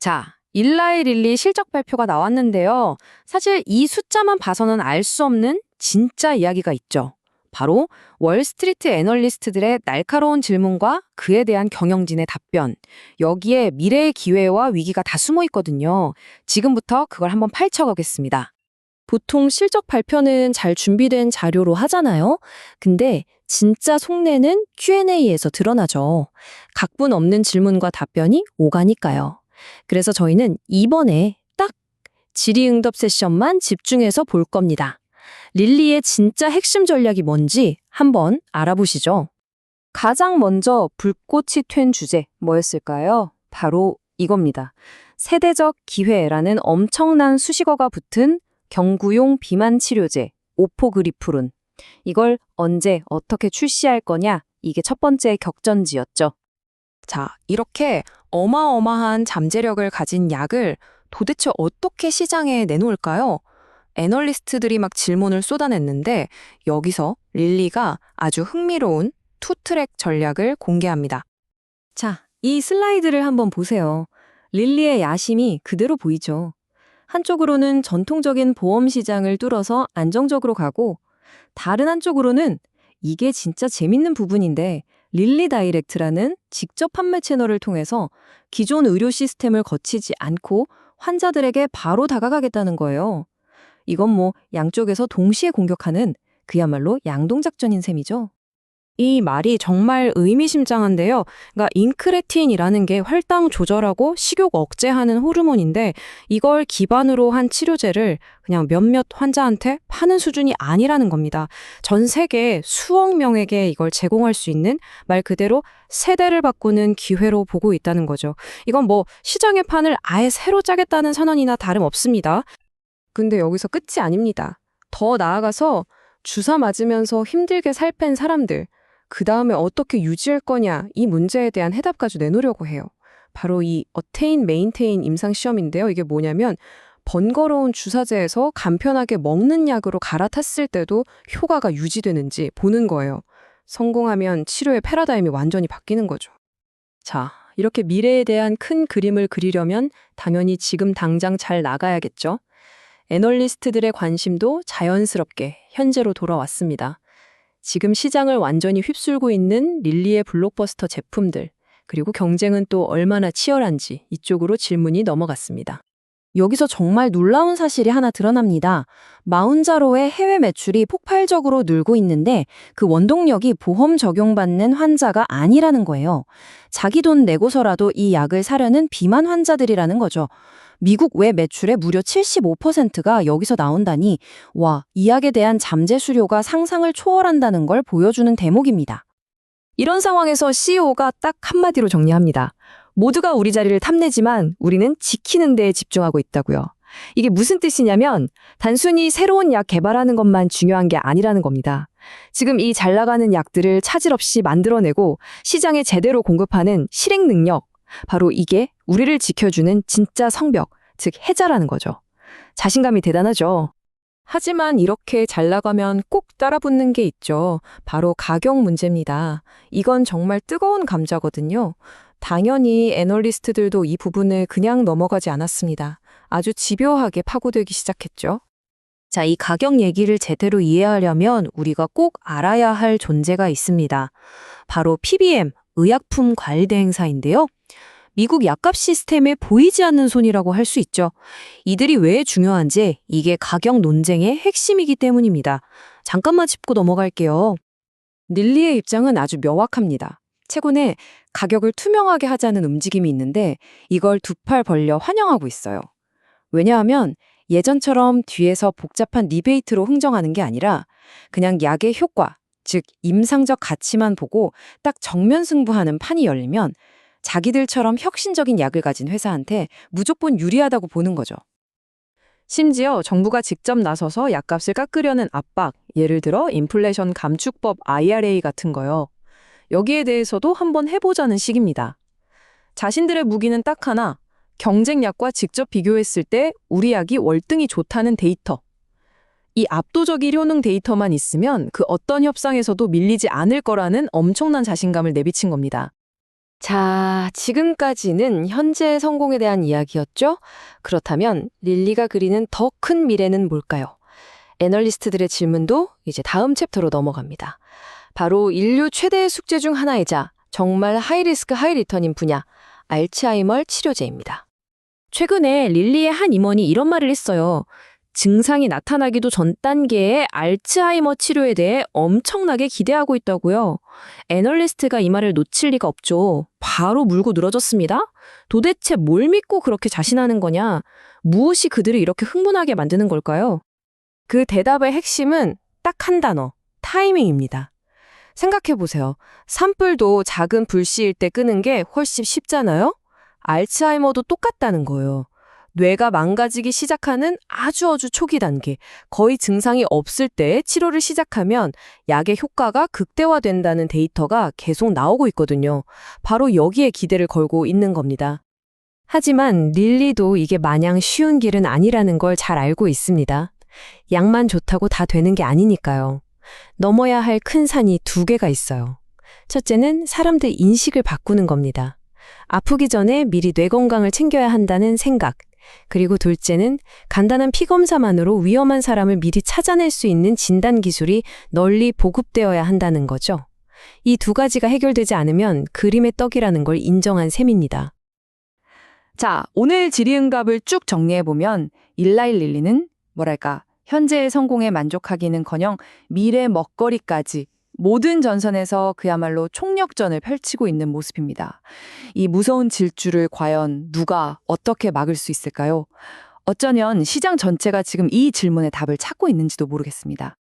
자, 일라이 릴리 실적 발표가 나왔는데요. 사실 이 숫자만 봐서는 알 수 없는 진짜 이야기가 있죠. 바로 월스트리트 애널리스트들의 날카로운 질문과 그에 대한 경영진의 답변. 여기에 미래의 기회와 위기가 다 숨어 있거든요. 지금부터 그걸 한번 파헤쳐보겠습니다. 보통 실적 발표는 잘 준비된 자료로 하잖아요. 근데 진짜 속내는 Q&A에서 드러나죠. 각본 없는 질문과 답변이 오가니까요. 그래서 저희는 이번에 딱 질의응답 세션만 집중해서 볼 겁니다. 릴리의 진짜 핵심 전략이 뭔지 한번 알아보시죠. 가장 먼저 불꽃이 튄 주제 뭐였을까요? 바로 이겁니다. 세대적 기회라는 엄청난 수식어가 붙은 경구용 비만 치료제 오포그리프론. 이걸 언제 어떻게 출시할 거냐? 이게 첫 번째 격전지였죠. 자, 이렇게 어마어마한 잠재력을 가진 약을 도대체 어떻게 시장에 내놓을까요? 애널리스트들이 막 질문을 쏟아냈는데 여기서 릴리가 아주 흥미로운 투트랙 전략을 공개합니다. 자, 이 슬라이드를 한번 보세요. 릴리의 야심이 그대로 보이죠. 한쪽으로는 전통적인 보험 시장을 뚫어서 안정적으로 가고 다른 한쪽으로는 이게 진짜 재밌는 부분인데 릴리 다이렉트라는 직접 판매 채널을 통해서 기존 의료 시스템을 거치지 않고 환자들에게 바로 다가가겠다는 거예요. 이건 뭐 양쪽에서 동시에 공격하는 그야말로 양동작전인 셈이죠. 이 말이 정말 의미심장한데요. 그러니까 인크레틴이라는 게 혈당 조절하고 식욕 억제하는 호르몬인데 이걸 기반으로 한 치료제를 그냥 몇몇 환자한테 파는 수준이 아니라는 겁니다. 전 세계 수억 명에게 이걸 제공할 수 있는 말 그대로 세대를 바꾸는 기회로 보고 있다는 거죠. 이건 뭐 시장의 판을 아예 새로 짜겠다는 선언이나 다름없습니다. 근데 여기서 끝이 아닙니다. 더 나아가서 주사 맞으면서 힘들게 살 뺀 사람들, 그 다음에 어떻게 유지할 거냐 이 문제에 대한 해답까지 내놓으려고 해요. 바로 이 어테인 메인테인 임상시험인데요. 이게 뭐냐면 번거로운 주사제에서 간편하게 먹는 약으로 갈아탔을 때도 효과가 유지되는지 보는 거예요. 성공하면 치료의 패러다임이 완전히 바뀌는 거죠. 자, 이렇게 미래에 대한 큰 그림을 그리려면 당연히 지금 당장 잘 나가야겠죠. 애널리스트들의 관심도 자연스럽게 현재로 돌아왔습니다. 지금 시장을 완전히 휩쓸고 있는 릴리의 블록버스터 제품들, 그리고 경쟁은 또 얼마나 치열한지 이쪽으로 질문이 넘어갔습니다. 여기서 정말 놀라운 사실이 하나 드러납니다. 마운자로의 해외 매출이 폭발적으로 늘고 있는데 그 원동력이 보험 적용받는 환자가 아니라는 거예요. 자기 돈 내고서라도 이 약을 사려는 비만 환자들이라는 거죠. 미국 외 매출의 무려 75%가 여기서 나온다니 와, 이 약에 대한 잠재 수요가 상상을 초월한다는 걸 보여주는 대목입니다. 이런 상황에서 CEO가 딱 한마디로 정리합니다. 모두가 우리 자리를 탐내지만 우리는 지키는 데에 집중하고 있다고요. 이게 무슨 뜻이냐면 단순히 새로운 약 개발하는 것만 중요한 게 아니라는 겁니다. 지금 이 잘 나가는 약들을 차질 없이 만들어내고 시장에 제대로 공급하는 실행 능력, 바로 이게 우리를 지켜주는 진짜 성벽, 즉 해자라는 거죠. 자신감이 대단하죠. 하지만 이렇게 잘 나가면 꼭 따라붙는 게 있죠. 바로 가격 문제입니다. 이건 정말 뜨거운 감자거든요. 당연히 애널리스트들도 이 부분을 그냥 넘어가지 않았습니다. 아주 집요하게 파고들기 시작했죠. 자, 이 가격 얘기를 제대로 이해하려면 우리가 꼭 알아야 할 존재가 있습니다. 바로 PBM, 의약품관리대행사인데요. 미국 약값 시스템에 보이지 않는 손이라고 할 수 있죠. 이들이 왜 중요한지 이게 가격 논쟁의 핵심이기 때문입니다. 잠깐만 짚고 넘어갈게요. 릴리의 입장은 아주 명확합니다. 최근에 가격을 투명하게 하자는 움직임이 있는데 이걸 두 팔 벌려 환영하고 있어요. 왜냐하면 예전처럼 뒤에서 복잡한 리베이트로 흥정하는 게 아니라 그냥 약의 효과, 즉 임상적 가치만 보고 딱 정면 승부하는 판이 열리면 자기들처럼 혁신적인 약을 가진 회사한테 무조건 유리하다고 보는 거죠. 심지어 정부가 직접 나서서 약값을 깎으려는 압박, 예를 들어 인플레이션 감축법 IRA 같은 거요. 여기에 대해서도 한번 해보자는 식입니다. 자신들의 무기는 딱 하나, 경쟁 약과 직접 비교했을 때 우리 약이 월등히 좋다는 데이터. 이 압도적 효능 데이터만 있으면 그 어떤 협상에서도 밀리지 않을 거라는 엄청난 자신감을 내비친 겁니다. 자, 지금까지는 현재의 성공에 대한 이야기였죠? 그렇다면 릴리가 그리는 더 큰 미래는 뭘까요? 애널리스트들의 질문도 이제 다음 챕터로 넘어갑니다. 바로 인류 최대의 숙제 중 하나이자 정말 하이리스크 하이리턴인 분야, 알츠하이머 치료제입니다. 최근에 릴리의 한 임원이 이런 말을 했어요. 증상이 나타나기도 전 단계의 알츠하이머 치료에 대해 엄청나게 기대하고 있다고요. 애널리스트가 이 말을 놓칠 리가 없죠. 바로 물고 늘어졌습니다. 도대체 뭘 믿고 그렇게 자신하는 거냐? 무엇이 그들을 이렇게 흥분하게 만드는 걸까요? 그 대답의 핵심은 딱 한 단어, 타이밍입니다. 생각해보세요. 산불도 작은 불씨일 때 끄는 게 훨씬 쉽잖아요? 알츠하이머도 똑같다는 거예요. 뇌가 망가지기 시작하는 아주 초기 단계, 거의 증상이 없을 때 치료를 시작하면 약의 효과가 극대화된다는 데이터가 계속 나오고 있거든요. 바로 여기에 기대를 걸고 있는 겁니다. 하지만 릴리도 이게 마냥 쉬운 길은 아니라는 걸 잘 알고 있습니다. 약만 좋다고 다 되는 게 아니니까요. 넘어야 할 큰 산이 두 개가 있어요. 첫째는 사람들 인식을 바꾸는 겁니다. 아프기 전에 미리 뇌 건강을 챙겨야 한다는 생각. 그리고 둘째는 간단한 피검사만으로 위험한 사람을 미리 찾아낼 수 있는 진단 기술이 널리 보급되어야 한다는 거죠. 이 두 가지가 해결되지 않으면 그림의 떡이라는 걸 인정한 셈입니다. 자, 오늘 질의응답을 쭉 정리해보면 일라이 릴리는 뭐랄까 현재의 성공에 만족하기는커녕 미래 먹거리까지 모든 전선에서 그야말로 총력전을 펼치고 있는 모습입니다. 이 무서운 질주를 과연 누가 어떻게 막을 수 있을까요? 어쩌면 시장 전체가 지금 이 질문에 답을 찾고 있는지도 모르겠습니다.